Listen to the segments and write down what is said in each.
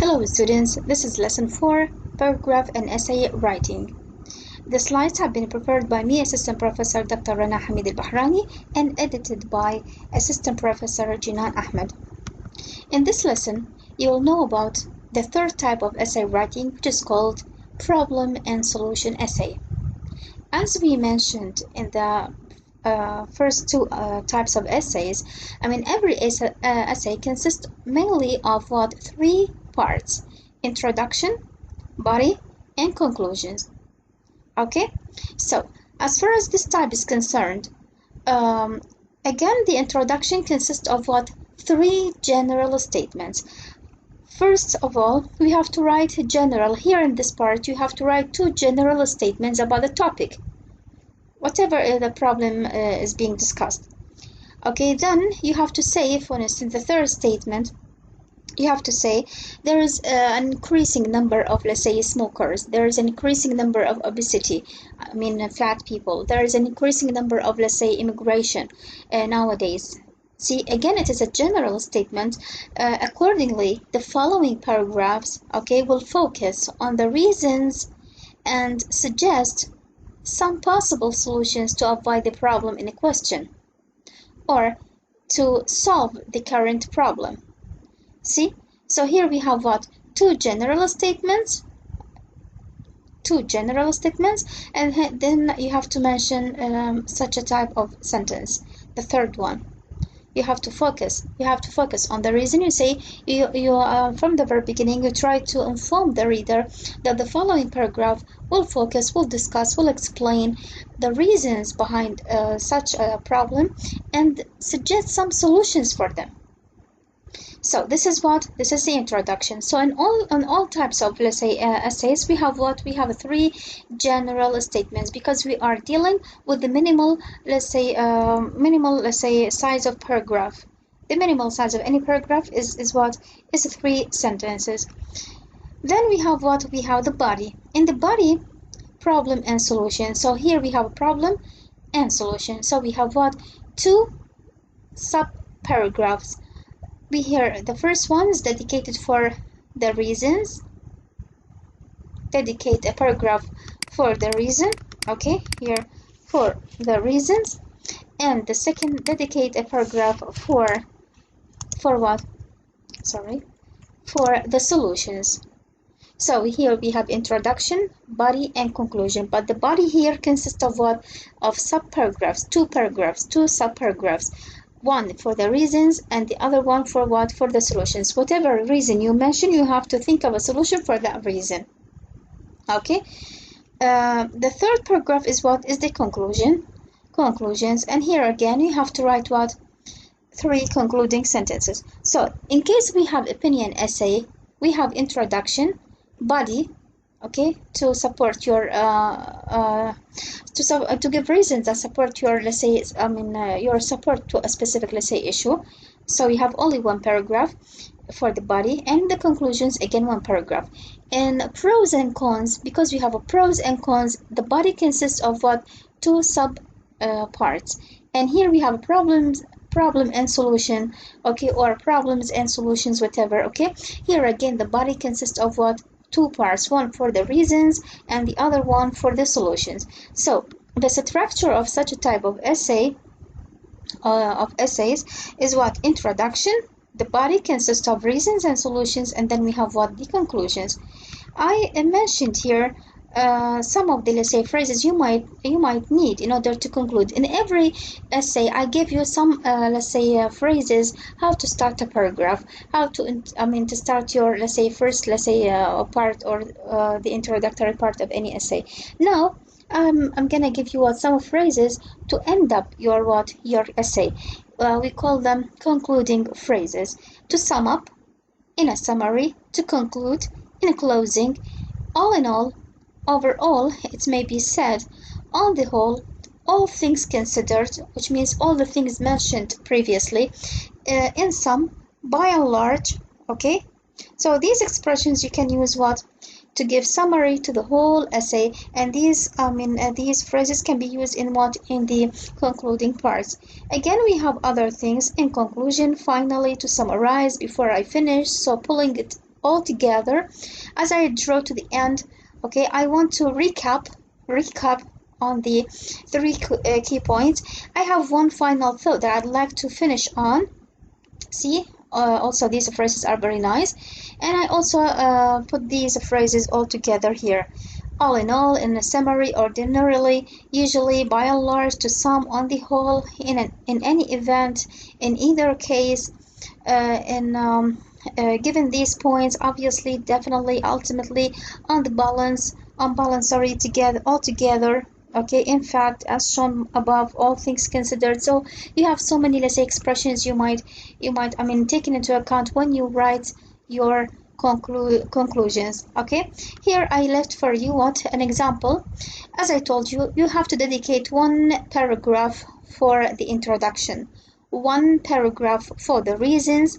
Hello students, this is lesson 4, paragraph and essay writing. The slides have been prepared by me, Assistant Professor Dr. Rana Hamid Al-Bahrani, and edited by Assistant Professor Jinan Ahmed. In this lesson, you will know about the third type of essay writing, which is called problem and solution essay. As we mentioned in the first two types of essays, every essay consists mainly of three parts: introduction, body, and conclusions. Okay, so as far as this type is concerned, again, the introduction consists of three general statements. First of all, we have to write general. Here in this part, you have to write two general statements about the topic, whatever the problem is being discussed. Okay, then you have to say, for instance, the third statement, you have to say there is an increasing number of, let's say, smokers. There is an increasing number of obesity, fat people. There is an increasing number of, let's say, immigration nowadays. See, again, it is a general statement. Accordingly, the following paragraphs, okay, will focus on the reasons and suggest some possible solutions to avoid the problem in a question or to solve the current problem. See, so here we have two general statements, and then you have to mention such a type of sentence. The third one, you have to focus on the reason. You say you from the very beginning, you try to inform the reader that the following paragraph will discuss, will explain the reasons behind such a problem and suggest some solutions for them. So this is the introduction. So in all types of, let's say, essays, we have three general statements, because we are dealing with the minimal size of paragraph. The minimal size of any paragraph is 3 sentences. Then we have the body. In the body, problem and solution. So here we have a problem and solution. So we have two sub paragraphs. The first one is dedicated for the reasons. Dedicate a paragraph for the reason. Okay, here for the reasons. And the second, dedicate a paragraph for the solutions. So here we have introduction, body, and conclusion. But the body here consists of sub-paragraphs, two sub-paragraphs. One for the reasons and the other one for the solutions. Whatever reason you mention, you have to think of a solution for that reason. Okay. The third paragraph is the conclusions, and here again you have to write 3 concluding sentences. So in case we have opinion essay, we have introduction, body, okay, to support your to give reasons that support your, let's say, your support to a specific, let's say, issue. So you have only one paragraph for the body, and the conclusions, again, one paragraph. And pros and cons, because we have a pros and cons, the body consists of two sub parts. And here we have a problem and solution, okay, or problems and solutions, whatever. Okay, here again the body consists of two parts, one for the reasons and the other one for the solutions. So the structure of such a type of essays is introduction, the body consists of reasons and solutions, and then we have the conclusions. I mentioned here some of the, let's say, phrases you might need in order to conclude. In every essay, I gave you some let's say, phrases, how to start a paragraph, how to to start your, let's say, first, let's say, part, or the introductory part of any essay. Now I'm gonna give you some phrases to end up your essay. We call them concluding phrases. To sum up, in a summary; to conclude, in a closing; all in all; overall, it may be said; on the whole; all things considered, which means all the things mentioned previously; in sum; by and large. Okay, so these expressions you can use to give summary to the whole essay, and these phrases can be used in the concluding parts. Again, we have other things: in conclusion; finally; to summarize; before I finish. So pulling it all together. As I draw to the end, okay, I want to recap on the three key points. I have one final thought that I'd like to finish on. See, also these phrases are very nice, and I also put these phrases all together here. All in all, in a summary, ordinarily, usually, by and large, to some, on the whole, in any event, in either case, given these points, obviously, definitely, ultimately, on balance, sorry, together, all together. Okay, in fact, as shown above, all things considered. So you have so many, let's say, expressions you might, I mean, taken into account when you write your conclusions. Okay, here I left for you what an example. As I told you, you have to dedicate one paragraph for the introduction, one paragraph for the reasons,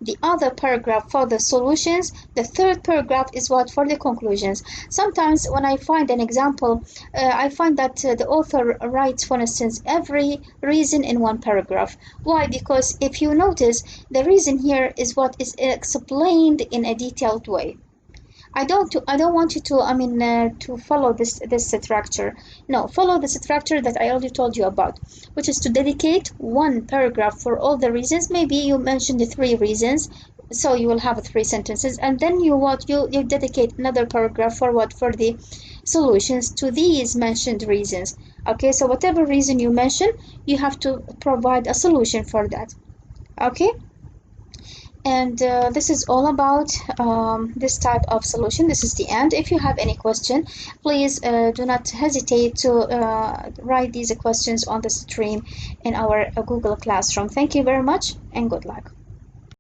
the other paragraph for the solutions, the third paragraph is what for the conclusions. Sometimes when I find an example, I find that the author writes, for instance, every reason in one paragraph. Why? Because if you notice, the reason here is what is explained in a detailed way. I don't want you to to follow this structure. No, follow the structure that I already told you about, which is to dedicate one paragraph for all the reasons. Maybe you mentioned the three reasons, so you will have three sentences, and then you dedicate another paragraph for what, for the solutions to these mentioned reasons. Okay, so whatever reason you mention, you have to provide a solution for that. Okay. And this is all about this type of solution. This is the end. If you have any question, please do not hesitate to write these questions on the stream in our Google Classroom. Thank you very much and good luck.